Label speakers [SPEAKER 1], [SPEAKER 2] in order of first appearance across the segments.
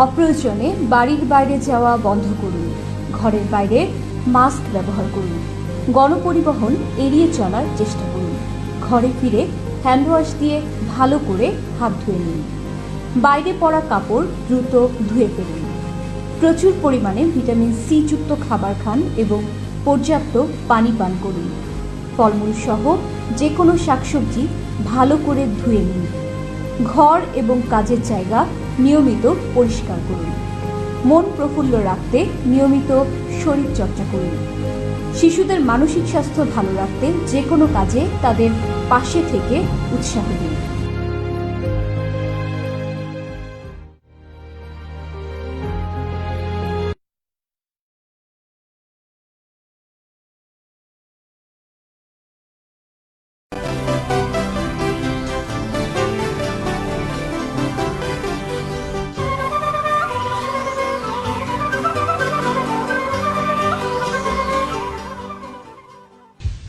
[SPEAKER 1] অপ্রয়োজনে বাড়ির বাইরে যাওয়া বন্ধ করুন। ঘরের বাইরে মাস্ক ব্যবহার করুন। গণপরিবহন এড়িয়ে চলার চেষ্টা করুন। ঘরে ফিরে হ্যান্ডওয়াশ দিয়ে ভালো করে হাত ধুয়ে নিন। বাইরে পরা কাপড় দ্রুত ধুয়ে ফেলুন। প্রচুর পরিমাণে ভিটামিন সি যুক্ত খাবার খান এবং পর্যাপ্ত পানি পান করুন। ফলমূল সহ যে কোনো শাকসবজি ভালো করে ধুয়ে নিন। ঘর এবং কাজের জায়গা নিয়মিত পরিষ্কার করুন। মন প্রফুল্ল রাখতে নিয়মিত শরীরচর্চা করুন। শিশুদের মানসিক স্বাস্থ্য ভালো রাখতে যে কোনো কাজে তাদের পাশে থেকে উৎসাহ দিন।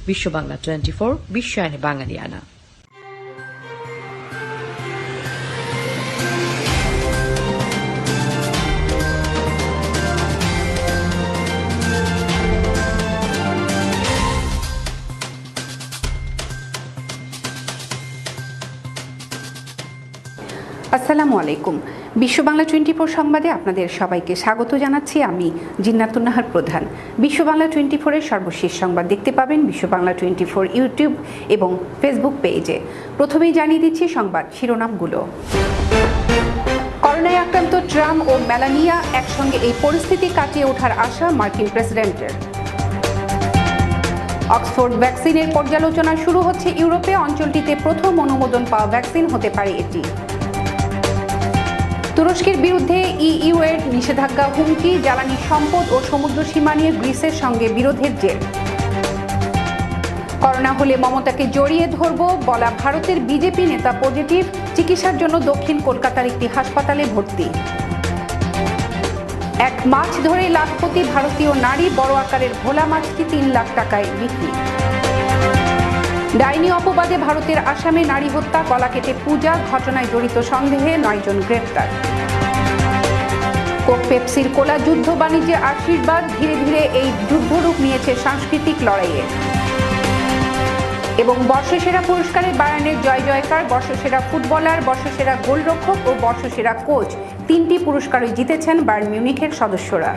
[SPEAKER 2] বিশ্ব বাংলা 24 বিশ্বায়নে বাঙালিয়ানা।
[SPEAKER 3] আসসালামু আলাইকুম। বিশ্ব বাংলা 24 সংবাদে আপনাদের সবাইকে স্বাগত জানাচ্ছি। আমি জিন্নাতুন নাহার প্রধান। বিশ্ব বাংলা 24-এর সর্বশেষ সংবাদ দেখতে পাবেন বিশ্ব বাংলা 24 ইউটিউব এবং ফেসবুক পেজে। প্রথমেই জানিয়ে দিচ্ছি সংবাদ শিরোনামগুলো। করোনায় আক্রান্ত ট্রাম্প ও মেলানিয়া একসঙ্গে এই পরিস্থিতি কাটিয়ে ওঠার আশা মার্কিন প্রেসিডেন্টের। অক্সফোর্ড ভ্যাকসিনের পর্যালোচনা শুরু হচ্ছে ইউরোপে। অঞ্চলটিতে প্রথম অনুমোদন পাওয়া ভ্যাকসিন হতে পারে এটি। তুরস্কের বিরুদ্ধে ইইউ এর নিষেধাজ্ঞা হুমকি। জ্বালানি সম্পদ ও সমুদ্র সীমা নিয়ে গ্রিসের সঙ্গে বিরোধের জের। করোনা হলে মমতাকে জড়িয়ে ধরব বলা ভারতের বিজেপি নেতা পজিটিভ। চিকিৎসার জন্য দক্ষিণ কলকাতার একটি হাসপাতালে ভর্তি। এক মাছ ধরে লাখপতি ভারতীয় নারী। বড় আকারের ভোলা মাছটি 3 লাখ টাকায় বিক্রি। ডাইনি অপবাদে ভারতের আসামে নারী হত্যা। গলা কেটে পূজা। ঘটনায় জড়িত সন্দেহে 9 জন গ্রেপ্তার। কোক পেপসির কোলা যুদ্ধ বাণিজ্যে আশীর্বাদ। ধীরে ধীরে এই যুদ্ধরূপ নিয়েছে সাংস্কৃতিক লড়াইয়ে। এবং বর্ষসেরা পুরস্কারে বায়ার্নের জয় জয়কার। বর্ষসেরা ফুটবলার, বর্ষসেরা গোলরক্ষক ও বর্ষসেরা কোচ 3টি পুরস্কারই জিতেছেন বায়ার্ন মিউনিখের সদস্যরা।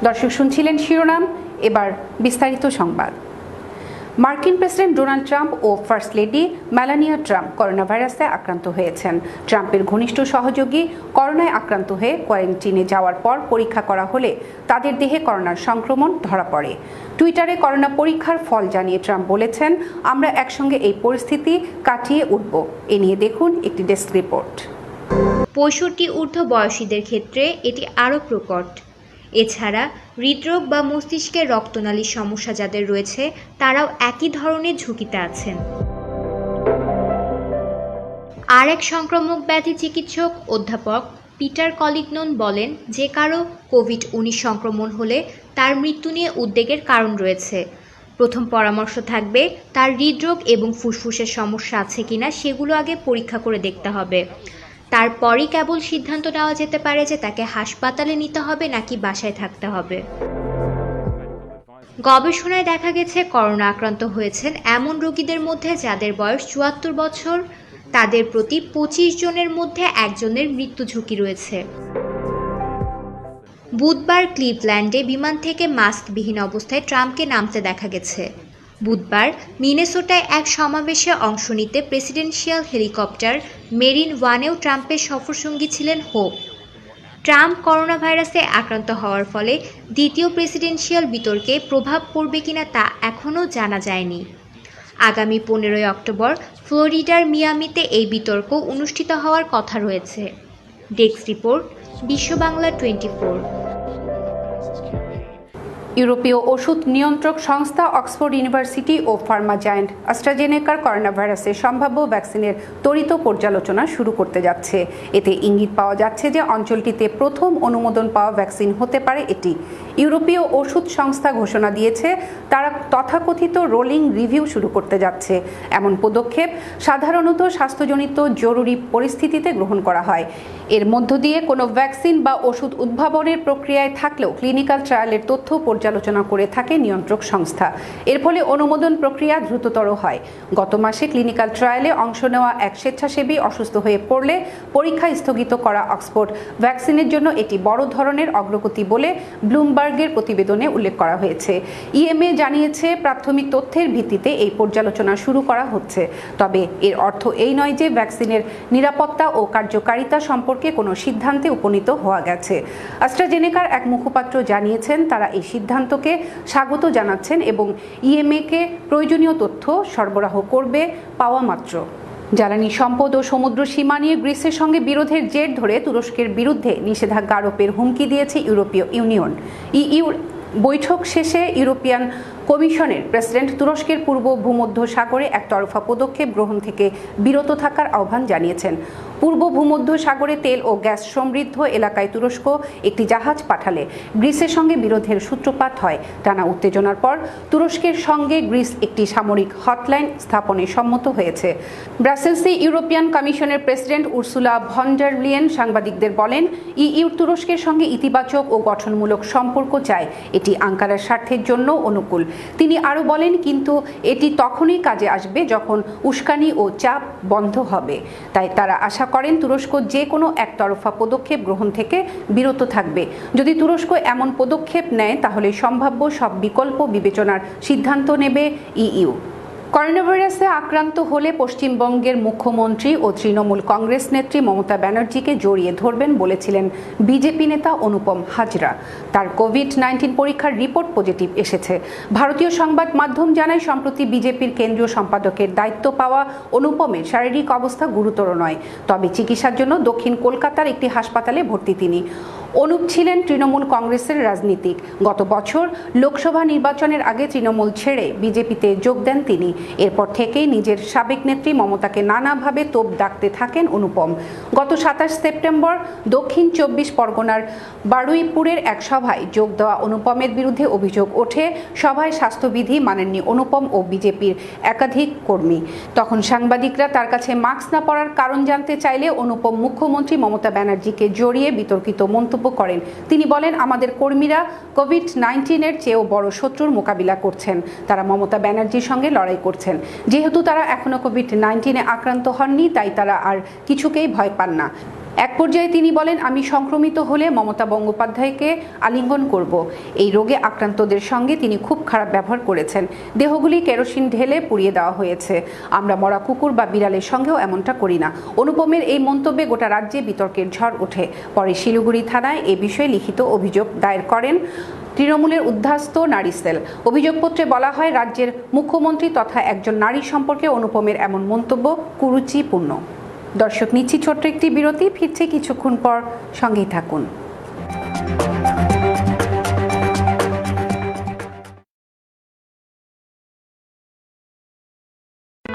[SPEAKER 3] দর্শক শুনছিলেন শিরোনাম, এবার বিস্তারিত সংবাদ। মার্কিন প্রেসিডেন্ট ডোনাল্ড ট্রাম্প ও first lady Melania Trump corona ভাইরাসে আক্রান্ত হয়েছেন। ট্রাম্পের ঘনিষ্ঠ সহযোগী করোনায় আক্রান্ত হয়ে কোয়ারেন্টিনে যাওয়ার পর পরীক্ষা করা হলে তাদের দেহে করোনার সংক্রমণ ধরা পড়ে। টুইটারে করোনা পরীক্ষার ফল জানিয়ে ট্রাম্প বলেছেন, আমরা একসঙ্গে এই পরিস্থিতি কাটিয়ে উঠব। এ নিয়ে দেখুন একটি ডেস্ক রিপোর্ট।
[SPEAKER 4] 65 ঊর্ধ্ব বয়সীদের ক্ষেত্রে এটি আরও প্রকট। এছাড়া হৃদরোগ বা মস্তিষ্কের রক্তনালীর সমস্যা যাদের রয়েছে তারাও একই ধরনের ঝুঁকিতে আছেন। আর এক সংক্রামক ব্যাধি চিকিৎসক অধ্যাপক পিটার কলিগনন বলেন, যে কারো কোভিড-19 সংক্রমণ হলে তার মৃত্যু নিয়ে উদ্বেগের কারণ রয়েছে। প্রথম পরামর্শ থাকবে তার হৃদরোগ এবং ফুসফুসের সমস্যা আছে কিনা সেগুলো আগে পরীক্ষা করে দেখতে হবে। তারপরই কেবল সিদ্ধান্ত নেওয়া যেতে পারে যে তাকে হাসপাতালে নিতে হবে নাকি বাসায় থাকতে হবে। গবেষণায় দেখা গেছে, করোনা আক্রান্ত হয়েছেন এমন রোগীদের মধ্যে যাদের বয়স 74 বছর, তাদের প্রতি 25 জনের মধ্যে একজনের মৃত্যু ঝুঁকি রয়েছে। বুধবার ক্লিভল্যান্ডে বিমান থেকে মাস্কবিহীন অবস্থায় ট্রাম্পকে নামতে দেখা গেছে। বুধবার মিনেসোটায় এক সমাবেশে অংশ নিতে প্রেসিডেন্সিয়াল হেলিকপ্টার মেরিন ওয়ানেও ট্রাম্পের সফরসঙ্গী ছিলেন হোপ। ট্রাম্প করোনা ভাইরাসে আক্রান্ত হওয়ার ফলে দ্বিতীয় প্রেসিডেন্সিয়াল বিতর্কে প্রভাব পড়বে কিনা তা এখনও জানা যায়নি। আগামী 15 অক্টোবর ফ্লোরিডার মিয়ামিতে এই বিতর্ক অনুষ্ঠিত হওয়ার কথা রয়েছে। ডেস্ক রিপোর্ট, বিশ্ব বাংলা 24।
[SPEAKER 3] ইউরোপীয় ওষুধ নিয়ন্ত্রক সংস্থা অক্সফোর্ড ইউনিভার্সিটি ও ফার্মা জায়ান্ট অ্যাস্ট্রাজেনেকার করোনা ভাইরাসের সম্ভাব্য ভ্যাকসিনের ত্বরিত পর্যালোচনা শুরু করতে যাচ্ছে। এতে ইঙ্গিত পাওয়া যাচ্ছে যে অঞ্চলটিতে প্রথম অনুমোদন পাওয়া ভ্যাকসিন হতে পারে এটি। ইউরোপীয় ওষুধ সংস্থা ঘোষণা দিয়েছে তারা তথাকথিত রোলিং রিভিউ শুরু করতে যাচ্ছে। এমন পদক্ষেপ সাধারণত স্বাস্থ্যজনিত জরুরি পরিস্থিতিতে গ্রহণ করা হয়। এর মধ্য দিয়ে কোনো ভ্যাকসিন বা ওষুধ উদ্ভাবনের প্রক্রিয়ায় থাকলেও ক্লিনিক্যাল ট্রায়ালের তথ্য পর্যালোচনা করে থাকে নিয়ন্ত্রক সংস্থা। এর ফলে অনুমোদন প্রক্রিয়া দ্রুততর হয়। গত মাসে ক্লিনিক্যাল ট্রায়ালে অংশ নেওয়া এক স্বেচ্ছাসেবী অসুস্থ হয়ে পড়লে পরীক্ষা স্থগিত করা অক্সফোর্ড ভ্যাকসিনের জন্য এটি বড় ধরনের অগ্রগতি বলে ব্লুমবার্গের প্রতিবেদনে উল্লেখ করা হয়েছে। ইএমএ জানিয়েছে প্রাথমিক তথ্যের ভিত্তিতে এই পর্যালোচনা শুরু করা হচ্ছে। তবে এর অর্থ এই নয় যে ভ্যাকসিনের নিরাপত্তা ও কার্যকারিতা সম্পর্কে কোনো সিদ্ধান্তে উপনীত হওয়া গেছে। অ্যাস্ট্রাজেনেকার এক মুখপাত্র জানিয়েছেন তারা এই সিদ্ধান্তকে স্বাগত জানাচ্ছেন এবং ইএমএ-কে প্রয়োজনীয় তথ্য সরবরাহ করবে পাওয়া মাত্র। জ্বালানি সম্পদ ও সমুদ্র সীমা নিয়ে গ্রিসের সঙ্গে বিরোধের জের ধরে তুরস্কের বিরুদ্ধে নিষেধাজ্ঞা আরোপের হুমকি দিয়েছে ইউরোপীয় ইউনিয়ন। ইইউর বৈঠক শেষে ইউরোপিয়ান কমিশনের প্রেসিডেন্ট তুরস্কের পূর্ব ভূমধ্য সাগরে একতরফা পদক্ষেপ গ্রহণ থেকে বিরত থাকার আহ্বান জানিয়েছেন। পূর্ব ভূমধ্য সাগরে তেল ও গ্যাস সমৃদ্ধ এলাকায় তুরস্ক একটি জাহাজ পাঠালে গ্রিসের সঙ্গে বিরোধের সূত্রপাত হয়। টানা উত্তেজনার পর তুরস্কের সঙ্গে গ্রিস একটি সামরিক হটলাইন স্থাপনে সম্মত হয়েছে। ব্রাসেলসে ইউরোপিয়ান কমিশনের president Ursula von der Leyen সাংবাদিকদের বলেন, ইইউ তুরস্কের সঙ্গে ইতিবাচক ও গঠনমূলক সম্পর্ক চায়। এটি আঙ্কারার স্বার্থের জন্য অনুকূল। তিনি আরও বলেন, কিন্তু এটি তখনই কাজে আসবে যখন উস্কানি ও চাপ বন্ধ হবে। তাই তারা আশা করেন তুরস্ক যে কোনো একতরফা পদক্ষেপ গ্রহণ থেকে বিরত থাকবে। যদি তুরস্ক এমন পদক্ষেপ নেয় তাহলে সম্ভাব্য সব বিকল্প বিবেচনার সিদ্ধান্ত নেবে ইইউ। করোনা ভাইরাসে আক্রান্ত হলে পশ্চিমবঙ্গের মুখ্যমন্ত্রী ও তৃণমূল কংগ্রেস নেত্রী মমতা ব্যানার্জিকে জড়িয়ে ধরবেন বলেছিলেন বিজেপি নেতা অনুপম হাজরা। তার কোভিড-19 পরীক্ষার রিপোর্ট পজিটিভ এসেছে। ভারতীয় সংবাদ মাধ্যম জানায়, সম্প্রতি বিজেপির কেন্দ্রীয় সম্পাদকের দায়িত্ব পাওয়া অনুপমের শারীরিক অবস্থা গুরুতর নয়। তবে চিকিৎসার জন্য দক্ষিণ কলকাতার একটি হাসপাতালে ভর্তি তিনি। অনুপ ছিলেন তৃণমূল কংগ্রেসের রাজনীতিক। গত বছর লোকসভা নির্বাচনের আগে তৃণমূল ছেড়ে বিজেপিতে যোগ দেন তিনি। এরপর থেকেই নিজের সাবেক নেত্রী মমতাকে নানাভাবে তোপ দাগতে থাকেন অনুপম। গত 27 সেপ্টেম্বর দক্ষিণ 24 পরগনার বারুইপুরের এক সভায় যোগ দেওয়া অনুপমের বিরুদ্ধে অভিযোগ ওঠে, সভায় স্বাস্থ্যবিধি মানেননি অনুপম ও বিজেপির একাধিক কর্মী। তখন সাংবাদিকরা তার কাছে মাস্ক না পরার কারণ জানতে চাইলে অনুপম মুখ্যমন্ত্রী মমতা ব্যানার্জিকে জড়িয়ে বিতর্কিত মন্তব্য করেন। তিনি বলেন, আমাদের কর্মীরা কোভিড-19-এর চেয়েও বড় শত্রুর মোকাবিলা করছেন। তারা মমতা ব্যানার্জির সঙ্গে লড়াই করছেন। যেহেতু তারা এখনো কোভিড-19-এ আক্রান্ত হননি, তাই তারা আর কিছুকেই ভয় পান না। এক পর্যায়ে তিনি বলেন, আমি সংক্রমিত হলে মমতা বন্দ্যোপাধ্যায়কে আলিঙ্গন করব। এই রোগে আক্রান্তদের সঙ্গে তিনি খুব খারাপ ব্যবহার করেছেন। দেহগুলি কেরোসিন ঢেলে পুড়িয়ে দেওয়া হয়েছে। আমরা মরা কুকুর বা বিড়ালের সঙ্গেও এমনটা করি না। অনুপমের এই মন্তব্যে গোটা রাজ্যে বিতর্কের ঝড় ওঠে। পরে শিলিগুড়ি থানায় এ বিষয়ে লিখিত অভিযোগ দায়ের করেন তৃণমূলের উদ্বাস্তু নারী সেল। অভিযোগপত্রে বলা হয়, রাজ্যের মুখ্যমন্ত্রী তথা একজন নারী সম্পর্কে অনুপমের এমন মন্তব্য কুরুচিপূর্ণ। দর্শক, নিচ্ছি ছোট্ট একটি বিরতি, ফিরছে কিছুক্ষণ পর, সঙ্গেই থাকুন।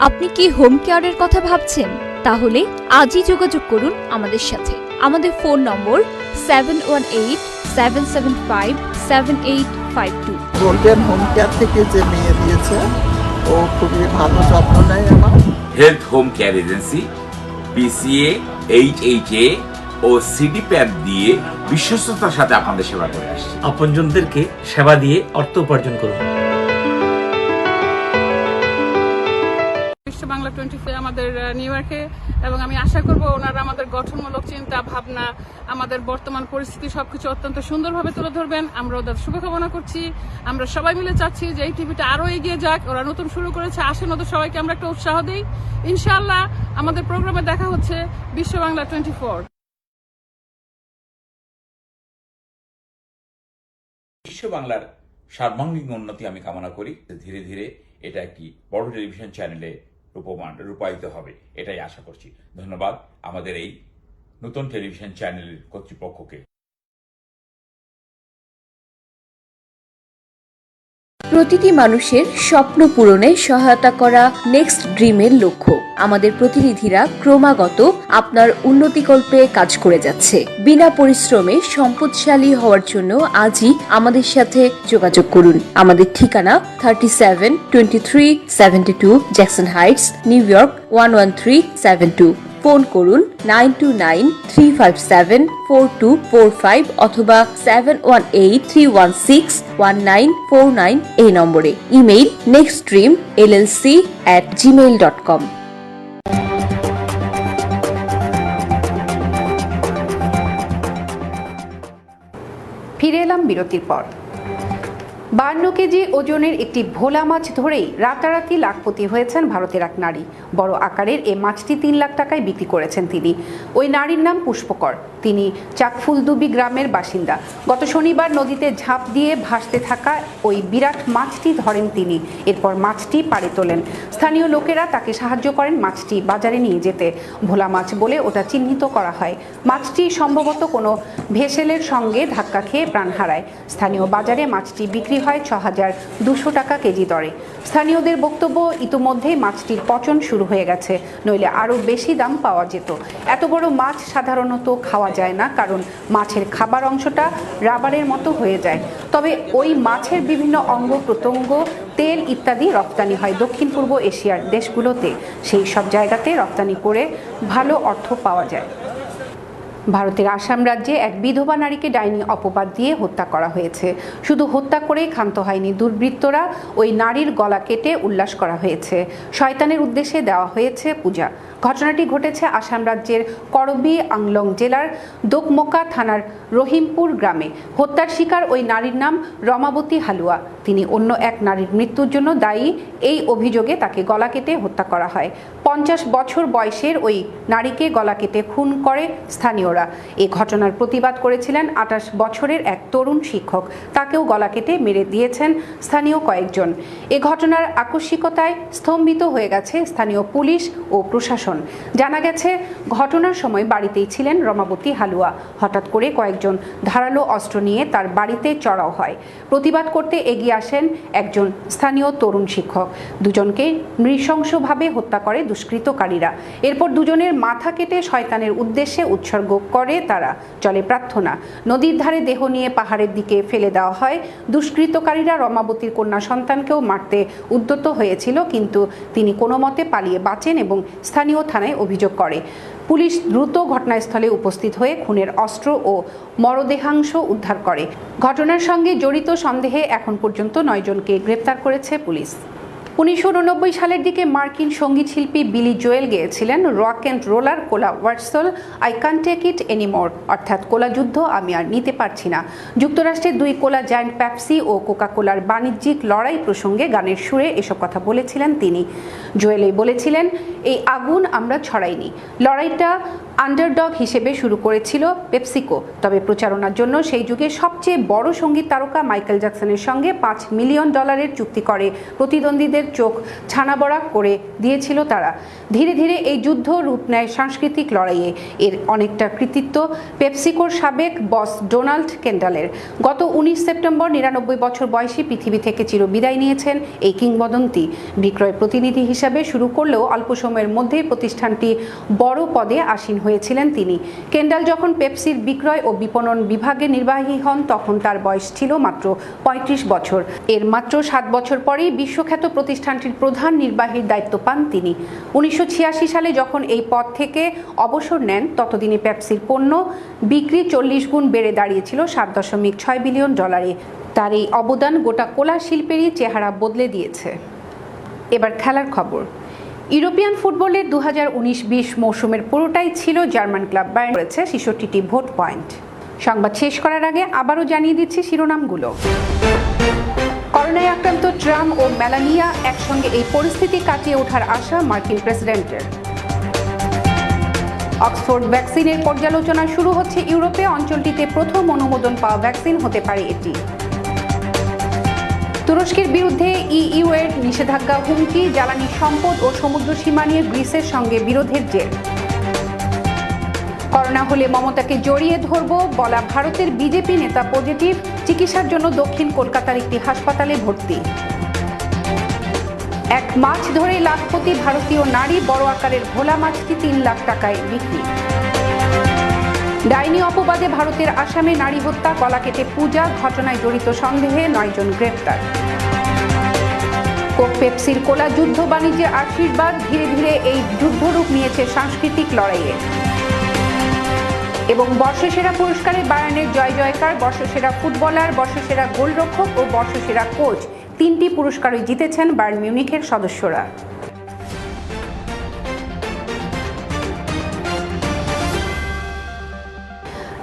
[SPEAKER 1] আপনি কি হোম কেয়ারের কথা ভাবছেন? তাহলে আজই যোগাযোগ করুন আমাদের সাথে। আমাদের ফোন নম্বর 7185757852।
[SPEAKER 5] গোল্ডেন হোম কেয়ার থেকে যে মেয়ে দিয়েছে, ও খুবই ভালো যত্ন নেয় আমার।
[SPEAKER 6] Health home care agency PCA, HHA ও CDPAP দিয়ে বিশ্বস্ততার সাথে আপনাদের সেবা করে আসছে।
[SPEAKER 7] আপনজনদেরকে সেবা দিয়ে অর্থ উপার্জন করুন।
[SPEAKER 8] বিশ্ব বাংলা 24 আমাদের নিউ ইয়র্কে, এবং আমি আশা করব ওনারা আমাদের গঠনমূলক চিন্তা ভাবনা, আমাদের বর্তমান পরিস্থিতি সবকিছু অত্যন্ত সুন্দরভাবে তুলে ধরবেন। আমরা ওদের শুভকামনা করছি। আমরা সবাই মিলে চাচ্ছি যে এই টিভিটা আরো এগিয়ে যাক। ওরা নতুন শুরু করেছে, আসেন ওদের সবাইকে আমরা একটা উৎসাহ দিই। ইনশাআল্লাহ আমাদের প্রোগ্রামে দেখা হচ্ছে বিশ্ব বাংলা 24।
[SPEAKER 6] বিশ্ব বাংলার সার্বাঙ্গীন উন্নতি আমি কামনা করি। ধীরে ধীরে এটা একটি বড় টেলিভিশন চ্যানেলে রূপায়িত হবে, এটাই আশা করছি। ধন্যবাদ আমাদের এই নতুন টেলিভিশন চ্যানেলের কর্তৃপক্ষকে।
[SPEAKER 1] প্রতিটি মানুষের স্বপ্ন পূরণে সহায়তা করা নেক্সট ড্রিমের লক্ষ্য। আমাদের প্রতিনিধিরা ক্রমাগত আপনার উন্নতিকল্পে কাজ করে যাচ্ছে। বিনা পরিশ্রমে সম্পদশালী হওয়ার জন্য আজই আমাদের সাথে যোগাযোগ করুন। আমাদের ঠিকানা 372372 Jackson Heights, new York 11372। Phone করুন 9293574245 অথবা 7183161949 এই নম্বরে। Email nextdreamllc@gmail.com।
[SPEAKER 3] ফিরে এলাম বিরতির পর। 52 কেজি ওজনের একটি ভোলা মাছ ধরেই রাতারাতি লাখপতি হয়েছেন ভারতের এক নারী। বড় আকারের এই মাছটি 3 লাখ টাকায় বিক্রি করেছেন তিনি। ওই নারীর নাম পুষ্পকর। তিনি চাকফুলদুবি গ্রামের বাসিন্দা। গত শনিবার নদীতে ঝাঁপ দিয়ে ভাসতে থাকা ওই বিরাট মাছটি ধরেন তিনি। এরপর মাছটি পাড়ে তোলেন। স্থানীয় লোকেরা তাকে সাহায্য করেন মাছটি বাজারে নিয়ে যেতে। ভোলা মাছ বলে ওটা চিহ্নিত করা হয়। মাছটি সম্ভবত কোনো ভেসেলের সঙ্গে ধাক্কা খেয়ে প্রাণ হারায়। স্থানীয় বাজারে মাছটি বিক্রি হয় ৬,২০০ টাকা কেজি দরে। স্থানীয়দের বক্তব্য, ইতোমধ্যেই মাছটির পচন শুরু হয়ে গেছে, নইলে আরও বেশি দাম পাওয়া যেত। এত বড় মাছ সাধারণত খাওয়া যায় না, কারণ মাছের খাবার অংশটা রাবারের মতো হয়ে যায়। তবে ওই মাছের বিভিন্ন অঙ্গ প্রত্যঙ্গ, তেল ইত্যাদি রপ্তানি হয় দক্ষিণ পূর্ব এশিয়ার দেশগুলোতে। সেই সব জায়গাতে রপ্তানি করে ভালো অর্থ পাওয়া যায়। ভারতের আসাম রাজ্যে এক বিধবা নারীকে ডাইনি অপবাদ দিয়ে হত্যা করা হয়েছে। শুধু হত্যা করেই ক্ষান্ত হয়নি দুর্বৃত্তরা, ওই নারীর গলা কেটে উল্লাস করা হয়েছে। শয়তানের উদ্দেশ্যে দেওয়া হয়েছে পূজা। ঘটনাটি ঘটেছে আসাম রাজ্যের করবি আংলং জেলার দোকমোকা থানার রহিমপুর গ্রামে। হত্যার শিকার ওই নারীর নাম রমাবতী হালুয়া। তিনি অন্য এক নারীর মৃত্যুর জন্য দায়ী। এই অভিযোগে তাকে গলা কেটে হত্যা করা হয়। 50 বছর বয়সের ওই নারীকে গলা কেটে খুন করে স্থানীয়রা। এই ঘটনার প্রতিবাদ করেছিলেন 28 বছরের এক তরুণ শিক্ষক। তাকেও গলা কেটে মেরে দিয়েছেন স্থানীয় কয়েকজন। এ ঘটনার আকস্মিকতায় স্তম্ভিত হয়ে গেছে স্থানীয় পুলিশ ও প্রশাসন। জানা গেছে, ঘটনার সময় বাড়িতেই ছিলেন রমাবতী হালুয়া। হঠাৎ করে কয়েকজন ধারালো অস্ত্র নিয়ে তার বাড়িতে চড়াও হয়। প্রতিবাদ করতে এগিয়ে আসেন একজন স্থানীয় তরুণ শিক্ষক। দুজনকে নৃশংসভাবে হত্যা করে দুষ্কৃতকারীরা। এরপর দুজনের মাথা কেটে শয়তানের উদ্দেশ্যে উৎসর্গ করে তারা। চলে প্রার্থনা। নদীর ধারে দেহ নিয়ে পাহাড়ের দিকে ফেলে দেওয়া হয়। দুষ্কৃতকারীরা রমাবতীর কন্যা সন্তানকেও মারতে উদ্যত হয়েছিল, কিন্তু তিনি কোনো মতে পালিয়ে বাঁচেন এবং স্থানীয় থানায় অভিযোগ করে। পুলিশ দ্রুত ঘটনাস্থলে উপস্থিত হয়ে খুনের অস্ত্র ও মরদেহাংশ উদ্ধার করে। ঘটনার সঙ্গে জড়িত সন্দেহে এখন পর্যন্ত 9 জনকে গ্রেপ্তার করেছে পুলিশ। 1989 সালের দিকে মার্কিন সঙ্গীত শিল্পী বিলি জোয়েল গেয়েছিলেন rock and roller cola wars I can take it anymore, অর্থাৎ কোলা যুদ্ধ আমি আর নিতে পারছি না। যুক্তরাষ্ট্রের 2 কোলা জায়ান্ট পেপসি ও কোকা কোলার বাণিজ্যিক লড়াই প্রসঙ্গে গানের সুরে এসব কথা বলেছিলেন তিনি। জোয়েল বলেছিলেন, এই আগুন আমরা ছড়াইনি। লড়াইটা আন্ডারডগ হিসেবে শুরু করেছিল পেপসিকো। তবে প্রচারণার জন্য সেই যুগে সবচেয়ে বড় সঙ্গীত তারকা মাইকেল জ্যাকসনের সঙ্গে $5 মিলিয়ন চুক্তি করে প্রতিদ্বন্দ্বীদের চোখ ছানাবড়া করে দিয়েছিল তারা। ধীরে ধীরে এই যুদ্ধ রূপ নেয় সাংস্কৃতিক লড়াইয়ে। এর অনেকটা কৃতিত্ব পেপসিকোর সাবেক বস ডোনাল্ড কেন্ডালের। গত 19 সেপ্টেম্বর 99 বছর বয়সী পৃথিবী থেকে চিরবিদায় নিয়েছেন এই কিংবদন্তি। বিক্রয় প্রতিনিধি হিসাবে শুরু করলেও অল্প সময়ের মধ্যেই প্রতিষ্ঠানটি বড় পদে আসীন হয়েছিলেন তিনি। কেন্ডাল যখন পেপসির বিক্রয় ও বিপণন বিভাগে নির্বাহী হন, তখন তার বয়স ছিল মাত্র 35 বছর। এর মাত্র 7 বছর পরেই বিশ্বখ্যাত প্রতিষ্ঠানটির প্রধান নির্বাহীর দায়িত্ব পান তিনি। 1986 সালে যখন এই পদ থেকে অবসর নেন, ততদিনে পেপসির পণ্য বিক্রি 40 গুণ বেড়ে দাঁড়িয়েছিল $7.6 বিলিয়ন। তার এই অবদান গোটা কোলা শিল্পেরই চেহারা বদলে দিয়েছে। এবার খেলার খবর। ইউরোপিয়ান ফুটবলের 2019-20 মৌসুমের পুরোটাই ছিল জার্মান ক্লাব বায়ার্ন করেছে 66টি ভোট পয়েন্ট। সংবাদ শেষ করার আগে আবারও জানিয়ে দিচ্ছি শিরোনামগুলো। করোনায় আক্রান্ত ট্রাম্প ও মেলানিয়া একসঙ্গে এই পরিস্থিতি কাটিয়ে ওঠার আশা মার্কিন প্রেসিডেন্টের। অক্সফোর্ড ভ্যাকসিনের পর্যালোচনা শুরু হচ্ছে ইউরোপে। অঞ্চলটিতে প্রথম অনুমোদন পাওয়া ভ্যাকসিন হতে পারে এটি। তুরস্কের বিরুদ্ধে ইইউ এর নিষেধাজ্ঞা হুমকি। জ্বালানি সম্পদ ও সমুদ্র সীমা নিয়ে গ্রিসের সঙ্গে বিরোধের জের। করোনা হলে মমতাকে জড়িয়ে ধরব বলা ভারতের বিজেপি নেতা পজিটিভ। চিকিৎসার জন্য দক্ষিণ কলকাতার একটি হাসপাতালে ভর্তি। এক মাছ ধরে লাখপতি ভারতীয় নারী, বড় আকারের ভোলা মাছটি 3 লাখ টাকায় বিক্রি। ডাইনি অপবাদে ভারতের আসামে নারী হত্যা, গলা কেটে পূজা, ঘটনায় জড়িত সন্দেহে 9 জন গ্রেপ্তার। কোক পেপসির কোলা যুদ্ধ বাণিজ্যে আশীর্বাদ, ধীরে ধীরে এই যুদ্ধরূপ নিয়েছে সাংস্কৃতিক লড়াইয়ে। এবং বর্ষসেরা পুরস্কারে বায়ার্নের জয় জয়কার, বর্ষসেরা ফুটবলার, বর্ষসেরা গোলরক্ষক ও বর্ষসেরা কোচ 3টি পুরস্কারই জিতেছেন বায়ার্ন মিউনিখের সদস্যরা।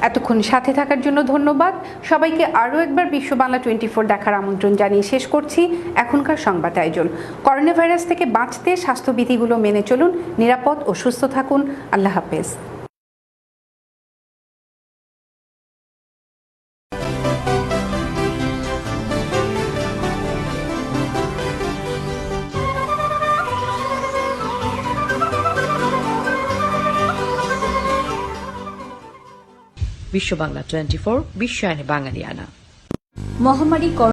[SPEAKER 3] এতক্ষণ সাথে থাকার জন্য ধন্যবাদ সবাইকে। আরও একবার বিশ্ব বাংলা 24 দেখার আমন্ত্রণ জানিয়ে শেষ করছি এখনকার সংবাদ আয়োজন। করোনা ভাইরাস থেকে বাঁচতে স্বাস্থ্যবিধিগুলো মেনে চলুন, নিরাপদ ও সুস্থ থাকুন। আল্লাহ হাফেজ।
[SPEAKER 2] বিশ্ব বাংলা 24 বিশ্বায়নে বাঙালিয়ানা।
[SPEAKER 1] মহামারী